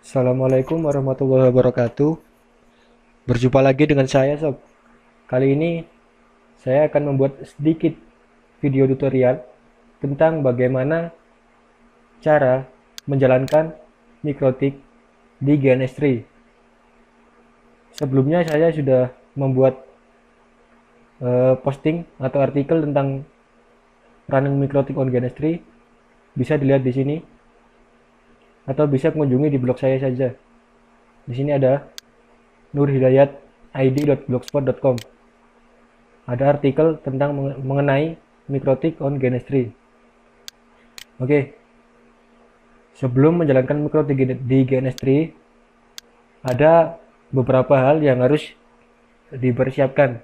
Assalamualaikum warahmatullahi wabarakatuh. Berjumpa lagi dengan saya, Sob. Kali ini saya akan membuat sedikit video tutorial tentang bagaimana cara menjalankan mikrotik di GNS3. Sebelumnya saya sudah membuat posting atau artikel tentang running mikrotik on GNS3. Bisa dilihat di sini atau bisa mengunjungi di blog saya saja. Di sini ada nurhidayatid.blogspot.com. Ada artikel tentang mengenai mikrotik on GNS3. Oke, sebelum menjalankan mikrotik di GNS3, ada beberapa hal yang harus dipersiapkan.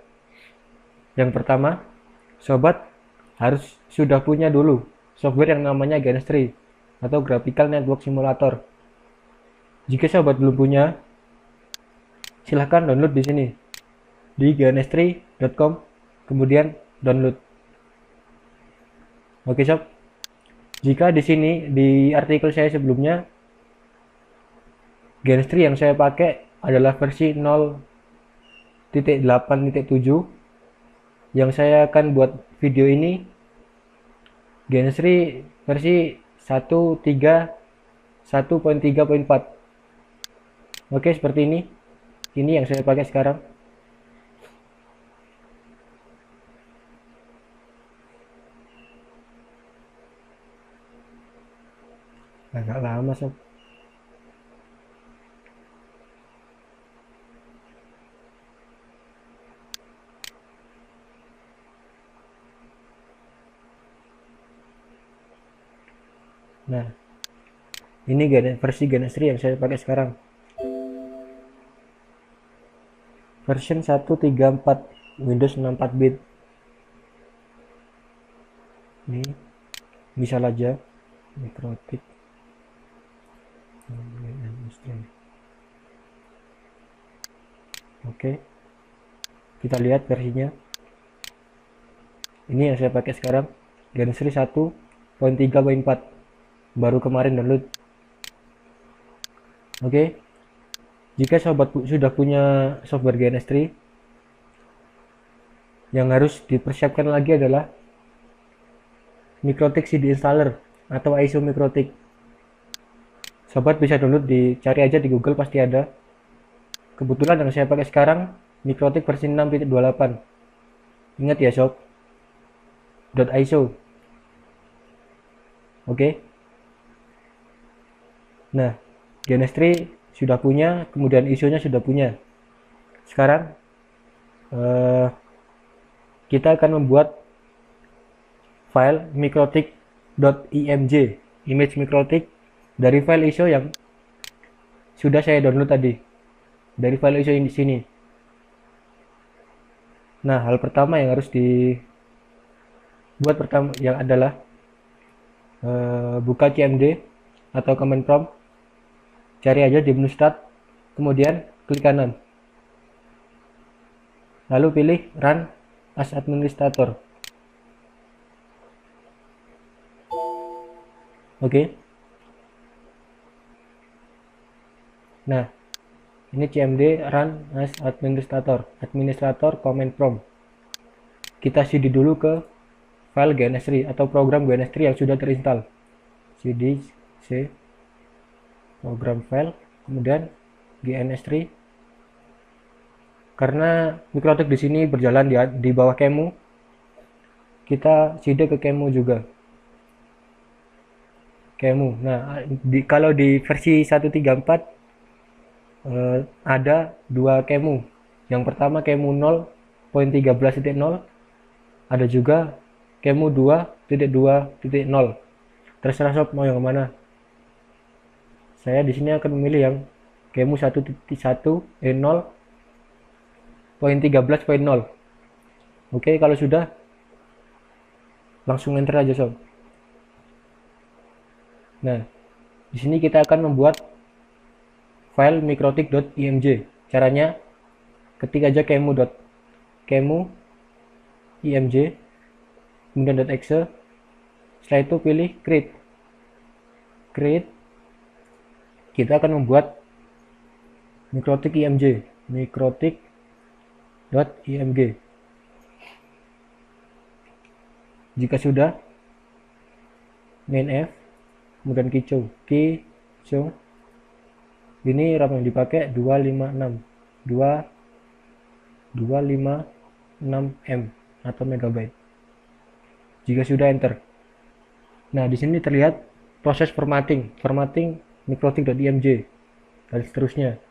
Yang pertama, sobat harus sudah punya dulu software yang namanya GNS3 atau Graphical Network Simulator. Jika sobat belum punya, silahkan download di sini di gns3.com, kemudian download. Oke sob, jika di sini di artikel saya sebelumnya GNS3 yang saya pakai adalah versi 0.8.7, yang saya akan buat video ini GNS3 versi 1.3.1.3.4. Oke, seperti ini. Ini yang saya pakai sekarang. Agak lama sob. Nah, ini versi GNS3 yang saya pakai sekarang. Version 1.3.4 Windows 64 bit. Ini misal aja mikrotik. Oke, kita lihat versinya. Ini yang saya pakai sekarang, GNS3 1.3.4, baru kemarin download. Oke, jika sobat sudah punya software GNS3, yang harus dipersiapkan lagi adalah mikrotik CD installer atau ISO mikrotik. Sobat bisa download, dicari aja di Google, pasti ada. Kebetulan yang saya pakai sekarang mikrotik versi 6.28. Ingat ya sob, .iso. Oke. Nah, GNS3 sudah punya, kemudian ISO-nya sudah punya. Sekarang kita akan membuat file mikrotik.img, image mikrotik, dari file ISO yang sudah saya download tadi, dari file ISO ini di sini. Nah, hal pertama yang harus dibuat pertama yang adalah buka CMD atau command prompt, cari aja di menu start, kemudian klik kanan, lalu pilih run as administrator. Oke. Nah, ini CMD run as administrator command prompt. Kita cd dulu ke file GNS3 atau program GNS3 yang sudah terinstall. Cd c program file, kemudian GNS3. Karena mikrotik di sini berjalan di bawah QEMU, kita cd ke QEMU juga. QEMU. Nah, kalau di versi 1.3.4 ada dua QEMU. Yang pertama QEMU 0.13.0, ada juga QEMU 2.2.0. Terserah sob mau yang mana. Saya di sini akan memilih yang QEMU 1.1.0.13.0. Oke, kalau sudah langsung enter aja sob. Nah, di sini kita akan membuat file mikrotik.img. Caranya ketik aja qemu.img, kemudian .exe. Setelah itu pilih create. kita akan membuat mikrotik img, mikrotik.img. Jika sudah, main F, kemudian keycode, ini RAM yang dipakai 256M atau megabyte. Jika sudah, enter. Nah, di sini terlihat proses formatting mikrotik.img dan seterusnya.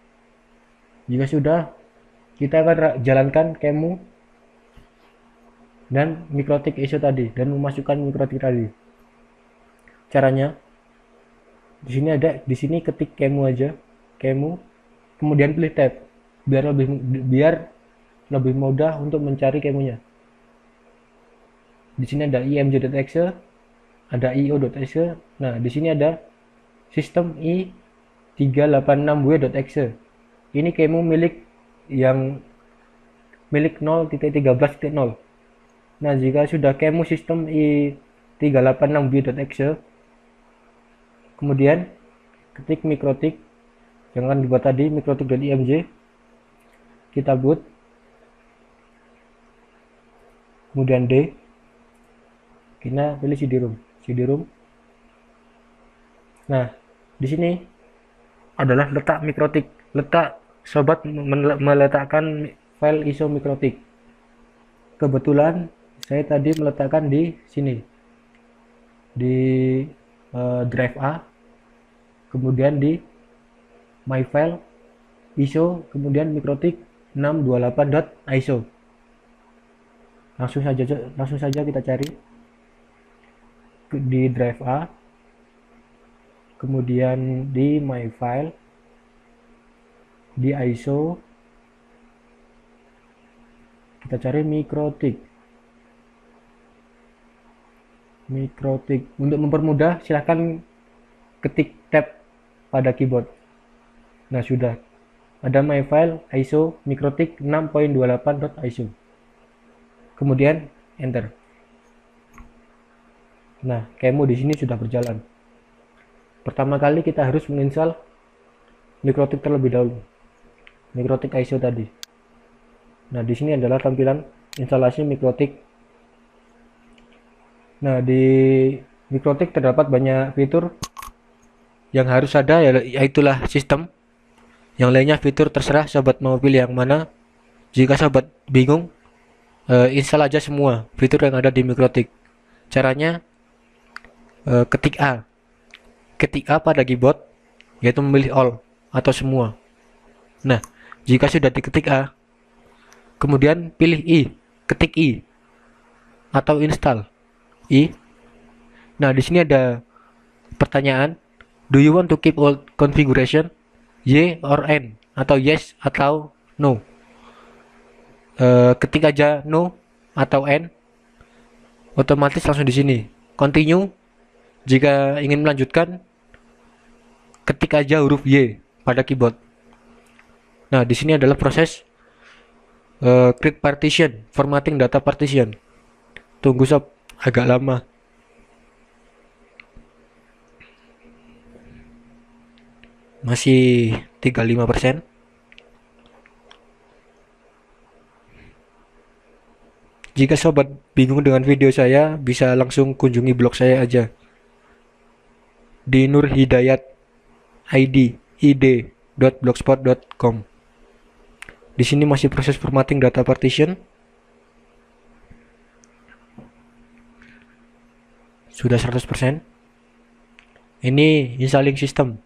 Jika sudah, kita akan jalankan kemu dan mikrotik ISO tadi dan memasukkan mikrotik tadi. Caranya di sini ketik kemu aja, kemudian pilih tab biar lebih mudah untuk mencari kemunya. Di sini ada img.exe, ada io.exe. Nah, di sini ada sistem i386w.exe. Ini kemu milik 0.13.0. Nah, jika sudah kemu sistem i386w.exe, kemudian ketik mikrotik yang akan dibuat tadi, mikrotik.img, kita boot, kemudian D, kita pilih CD-ROM. Nah, di sini adalah letak mikrotik, sobat meletakkan file ISO mikrotik. Kebetulan saya tadi meletakkan di sini, di drive A, kemudian di my file ISO, kemudian mikrotik 628.iso. Langsung saja kita cari di drive A, kemudian di my file, di ISO, kita cari mikrotik. Untuk mempermudah, silahkan ketik tab pada keyboard. Nah, sudah ada my file ISO mikrotik 6.28.iso, kemudian enter. Nah, kemu di sini sudah berjalan. Pertama kali kita harus menginstal mikrotik terlebih dahulu, mikrotik ISO tadi. Nah, di sini adalah tampilan instalasi mikrotik. Nah, di mikrotik terdapat banyak fitur yang harus ada, yaitulah sistem. Yang lainnya fitur terserah sobat mau pilih yang mana. Jika sobat bingung, install aja semua fitur yang ada di mikrotik. Caranya, ketik A pada keyboard, yaitu memilih all atau semua. Nah, jika sudah diketik A, kemudian pilih ketik I atau install I. Nah, di sini ada pertanyaan, do you want to keep all configuration? Y or N, atau yes atau no. Ketik aja no atau N, otomatis langsung di sini. Continue. Jika ingin melanjutkan, ketik aja huruf Y pada keyboard. Nah, di sini adalah proses create partition, formatting data partition. Tunggu sob, agak lama. Masih 35%. Jika sobat bingung dengan video saya, bisa langsung kunjungi blog saya aja di nurhidayat.id.blogspot.com. Di sini masih proses formatting data partition. Sudah 100%. Ini installing system.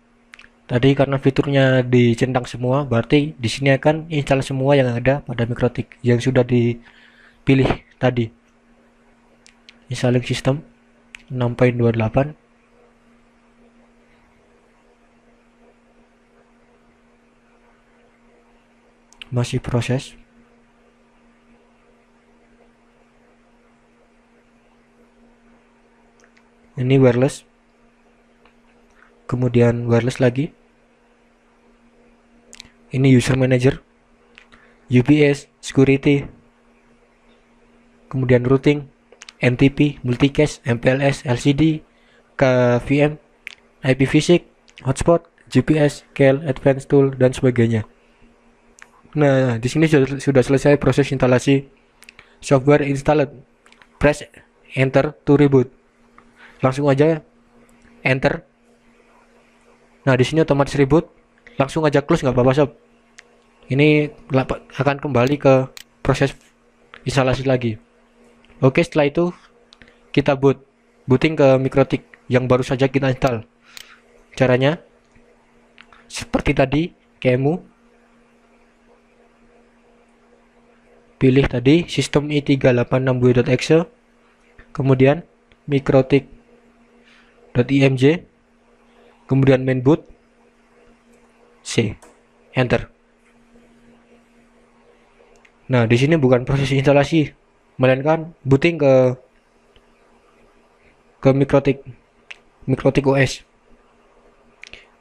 Tadi karena fiturnya dicentang semua, berarti di sini akan install semua yang ada pada mikrotik yang sudah dipilih tadi. Installing system 6.28. Masih proses. Ini wireless, kemudian wireless lagi. Ini user manager, UPS, security, kemudian routing, NTP, multicast, MPLS, LCD, KVM, IPv6, hotspot, GPS, KL, Advanced Tool, dan sebagainya. Nah, di sini sudah selesai proses instalasi software installed. Press enter to reboot. Langsung aja enter. Nah, di sini otomatis reboot. Langsung aja close, nggak apa-apa sob. Ini akan kembali ke proses instalasi lagi. Oke, setelah itu kita booting ke MikroTik yang baru saja kita install. Caranya seperti tadi, KMU, pilih tadi sistem i386w.exe, kemudian mikrotik.imj, kemudian mainboot, C, enter. Nah, di sini bukan proses instalasi, melainkan booting ke MikroTik OS.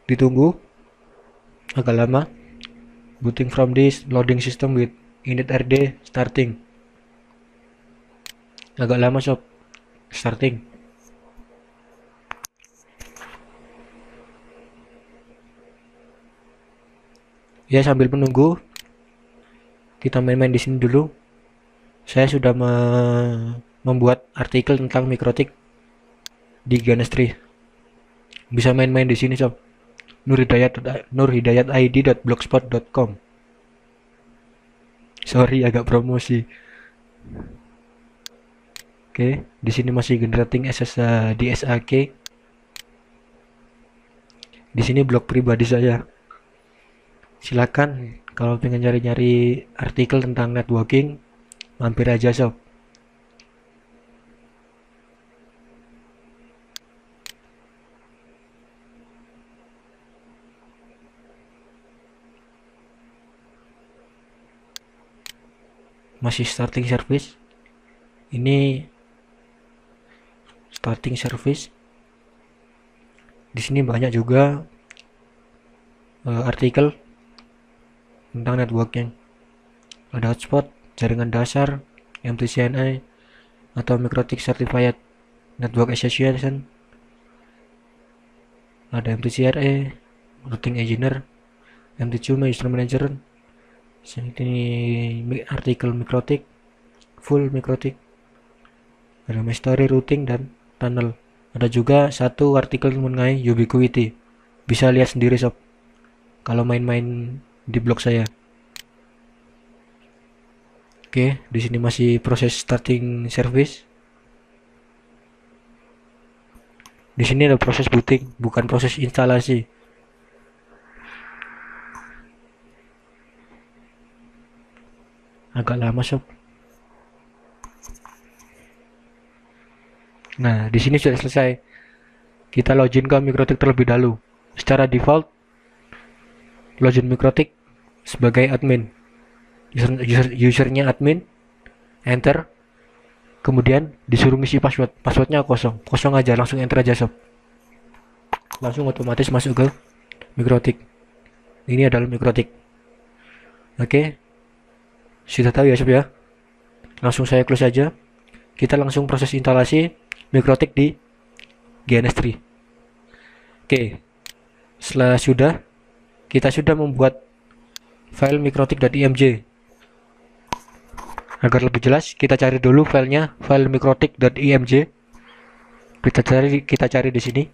Ditunggu agak lama. Booting from this loading system with init.rd starting. Agak lama sob. Starting. Ya, sambil menunggu kita main-main di sini dulu. Saya sudah membuat artikel tentang MikroTik di Ganestri. Bisa main-main di sini sob. nurhidayatid.blogspot.com. Sorry, agak promosi. Oke, di sini masih generating SS di SAK. Di sini blog pribadi saya. Silakan kalau pengen nyari-nyari artikel tentang networking, mampir aja sob. Masih starting service. Ini starting service. Di sini banyak juga artikel tentang networking. Ada hotspot, jaringan dasar, MTCNI, atau MikroTik Certified Network Association. Ada MTCRE, Routing Engineer, MT2 Master Manager. Ini artikel MikroTik, full MikroTik. Ada Mastery Routing dan Tunnel. Ada juga satu artikel mengenai Ubiquiti. Bisa lihat sendiri sob kalau main-main di blog saya. Oke, di sini masih proses starting service. Di sini ada proses booting, bukan proses instalasi. Agak lama sob. Nah, di sini sudah selesai. Kita login ke MikroTik terlebih dahulu. Secara default, login MikroTik sebagai admin. Usernya admin, enter. Kemudian disuruh ngisi password. Passwordnya kosong aja, langsung enter aja sob. Langsung otomatis masuk ke MikroTik. Ini adalah MikroTik. Oke, sudah tahu ya sob ya. Langsung saya close aja. Kita langsung proses instalasi MikroTik di GNS3. Oke, setelah kita sudah membuat file mikrotik.imj. Agar lebih jelas, kita cari dulu filenya, file mikrotik.imj. Kita cari di sini.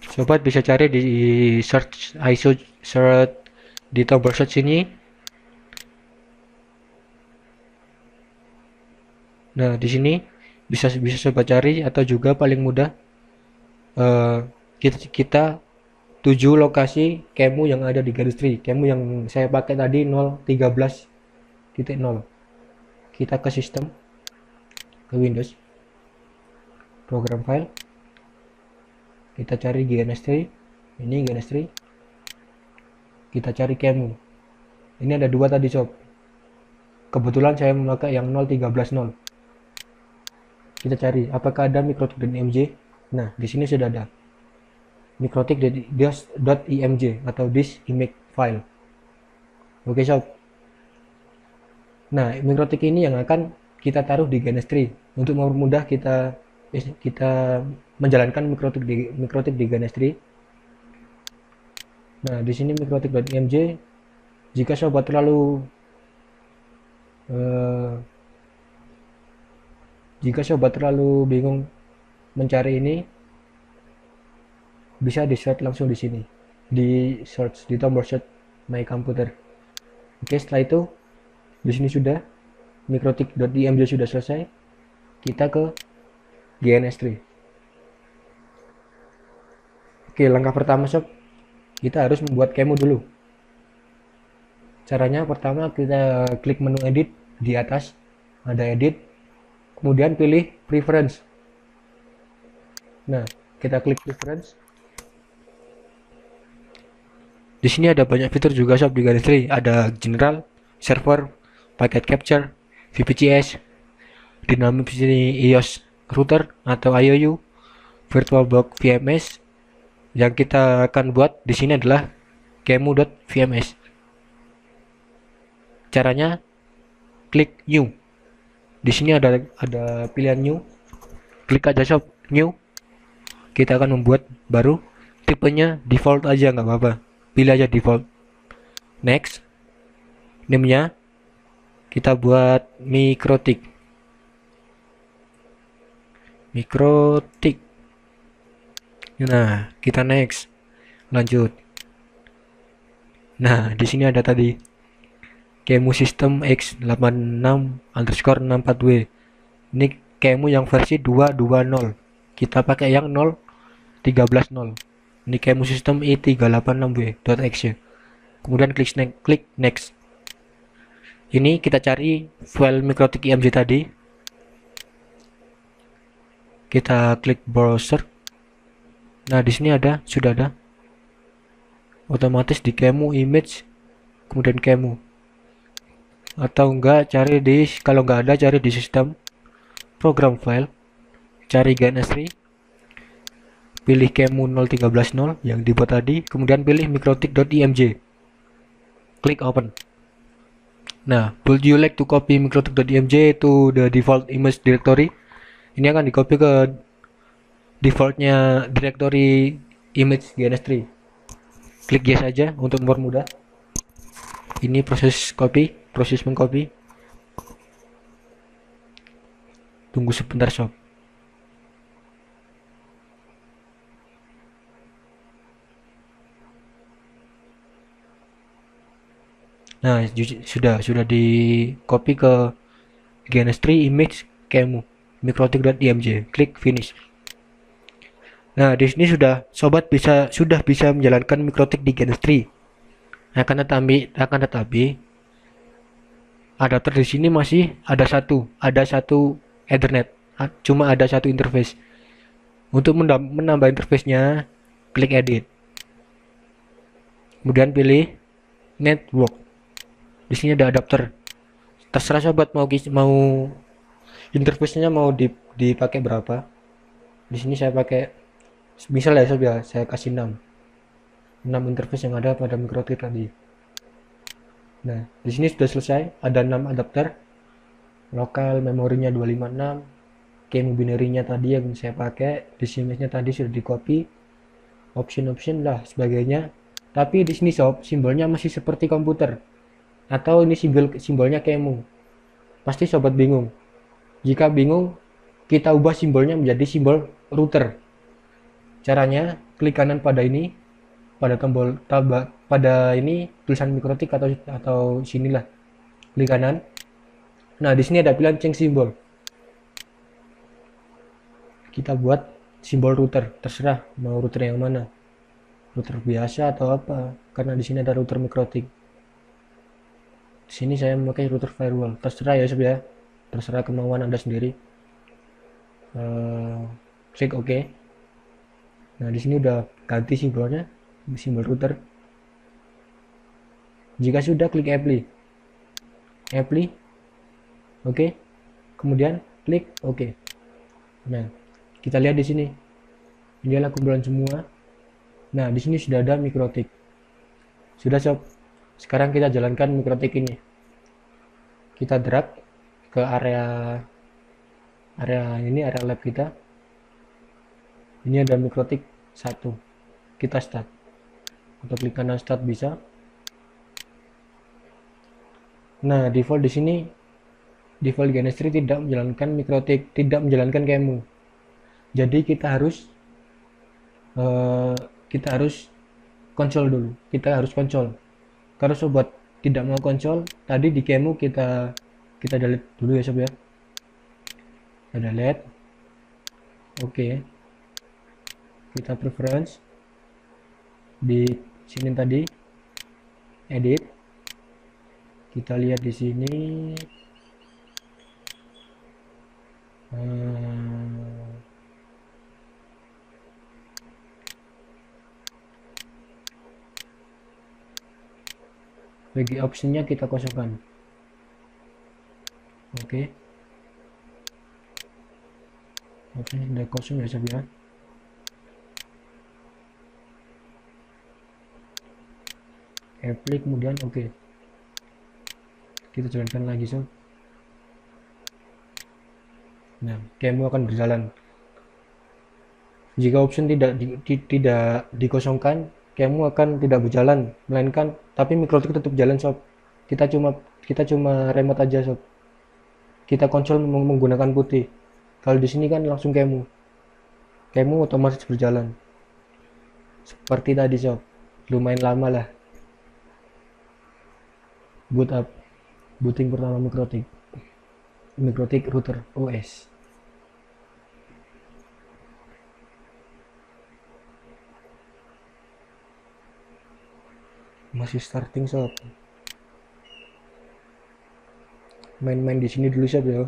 Sobat bisa cari di search ISO search di tombol search ini. Nah, di sini bisa sobat cari, atau juga paling mudah kita tuju lokasi KEMU yang ada di Ganestri. KEMU yang saya pakai tadi 0.13.0. Kita ke sistem, ke Windows, program file, kita cari GNS3. Ini GNS3, kita cari KEMU. Ini ada dua tadi sob. Kebetulan saya memakai yang 0.13.0. Kita cari apakah ada mikrotik.imj. Nah, di sini sudah ada mikrotik.imj atau this image file. Oke sob. Nah, mikrotik ini yang akan kita taruh di GNS3 untuk mempermudah kita menjalankan mikrotik di Ganestri. Nah, di sini mikrotik.img. Jika sobat terlalu eh, bingung mencari ini, bisa di search langsung di sini, di search di tombol search my computer. Oke, setelah itu di sini sudah mikrotik.img sudah selesai. Kita ke GNS3. Oke, langkah pertama sob, kita harus membuat kemo dulu. Caranya pertama kita klik menu edit di atas, ada edit, kemudian pilih preference. Nah, kita klik preference. Di sini ada banyak fitur juga sob di Ganestri. Ada general, server, packet capture, VPCS, dynamic IOS router atau IOU, VirtualBox VMS. Yang kita akan buat di sini adalah kemu.vms. Caranya klik new. Di sini ada pilihan new. Klik aja sob new. Kita akan membuat baru. Tipenya default aja nggak apa-apa. Pilih aja default. Next. Name-nya kita buat mikrotik. Nah, kita next. Lanjut. Nah, di sini ada tadi kemu system X86_64W. Ini kemu yang versi 2.20. Kita pakai yang 0.13.0. Ini kemu system i386w.exe. Kemudian klik next. Ini kita cari file mikrotik img tadi. Kita klik browser. Nah, di sini sudah ada. Otomatis di kemu image, kemudian kemu. Atau enggak kalau enggak ada cari di sistem program file, cari GNS3, pilih kemu 0.13.0 yang dibuat tadi, kemudian pilih mikrotik.img, klik open. Nah, would you like to copy mikrotik.img to the default image directory? Ini akan di copy ke defaultnya directory image GNS3. Klik yes saja untuk mempermudah. Ini proses mengcopy. Tunggu sebentar sob. Nah, sudah di copy ke GNS3 image kemu mikrotik.img. Klik finish. Nah, di sini sobat sudah bisa menjalankan mikrotik di GNS3. Akan tetapi adapter di sini masih ada satu Ethernet. Cuma ada satu interface. Untuk menambah interface-nya, klik edit. Kemudian pilih network. Di sini ada adapter. Terserah sobat mau interface-nya mau dipakai berapa. Di sini saya pakai misal ya sob ya, saya kasih 6 interface yang ada pada mikrotik tadi. Nah, di sini sudah selesai, ada 6 adapter. Lokal memorinya 256, kemu binary-nya tadi yang saya pakai, disk-nya tadi sudah di copy, option lah sebagainya. Tapi di sini sob, simbolnya masih seperti komputer, atau ini simbolnya kemu. Pasti sobat bingung. Jika bingung, kita ubah simbolnya menjadi simbol router. Caranya klik kanan pada tombol pada ini tulisan mikrotik atau sinilah, klik kanan. Nah, di sini ada pilihan change symbol. Kita buat simbol router, terserah mau router yang mana, router biasa atau apa, karena di sini ada router mikrotik. Di sini saya memakai router firewall, terserah ya sob ya, terserah kemauan Anda sendiri. Klik OK. Nah, di sini udah ganti simbolnya, simbol router. Jika sudah, klik apply. Oke. Kemudian klik OK. Nah, kita lihat di sini. Ini adalah kumpulan semua. Nah, di sini sudah ada mikrotik. Sudah sob. Sekarang kita jalankan mikrotik ini. Kita drag ke area lab kita. Ini ada mikrotik 1. Kita start. Untuk klik kanan start bisa. Nah, default di sini default Genestri tidak menjalankan mikrotik, tidak menjalankan kemu. Jadi eh, kita harus konsol dulu. Kita harus konsol. Kalau sobat tidak mau konsol, tadi di kemu kita delete dulu ya sob ya. Kita delete. Oke. Kita preference di sini tadi edit. Kita lihat di sini bagi optionnya kita kosongkan. Oke. Option sudah kosong ya sob ya. Apply kemudian oke. Kita jalankan lagi sob. Nah, kemu akan berjalan. Jika option tidak dikosongkan, kemu akan tidak berjalan, melainkan tapi mikrotik tetap jalan sob. Kita cuma remote aja sob. Kita konsol menggunakan putih. Kalau di sini kan langsung kemu otomatis berjalan. Seperti tadi sob. Lumayan lama lah. Boot up, booting pertama mikrotik router OS. Masih starting sob. Main-main di sini dulu sob ya.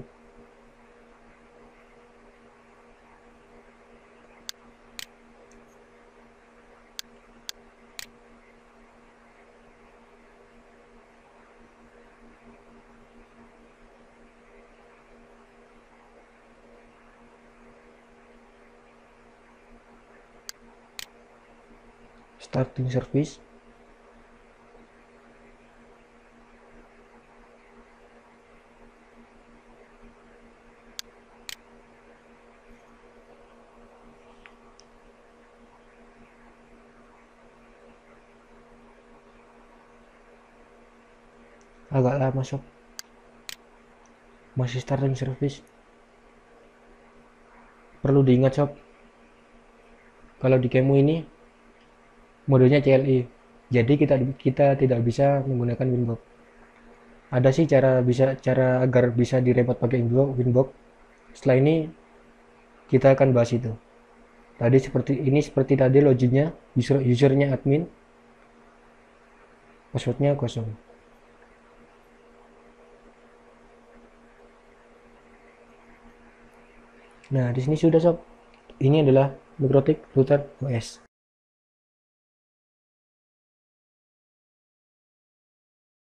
Starting service. Agak lama sob. Masih starting service. Perlu diingat sob, kalau di kemu ini modenya CLI, jadi kita tidak bisa menggunakan Winbox. Ada sih cara agar bisa direpot pakai Winbox. Setelah ini kita akan bahas itu. Tadi seperti tadi loginnya, usernya admin, passwordnya kosong. Nah, di sini sudah sob. Ini adalah mikrotik router OS.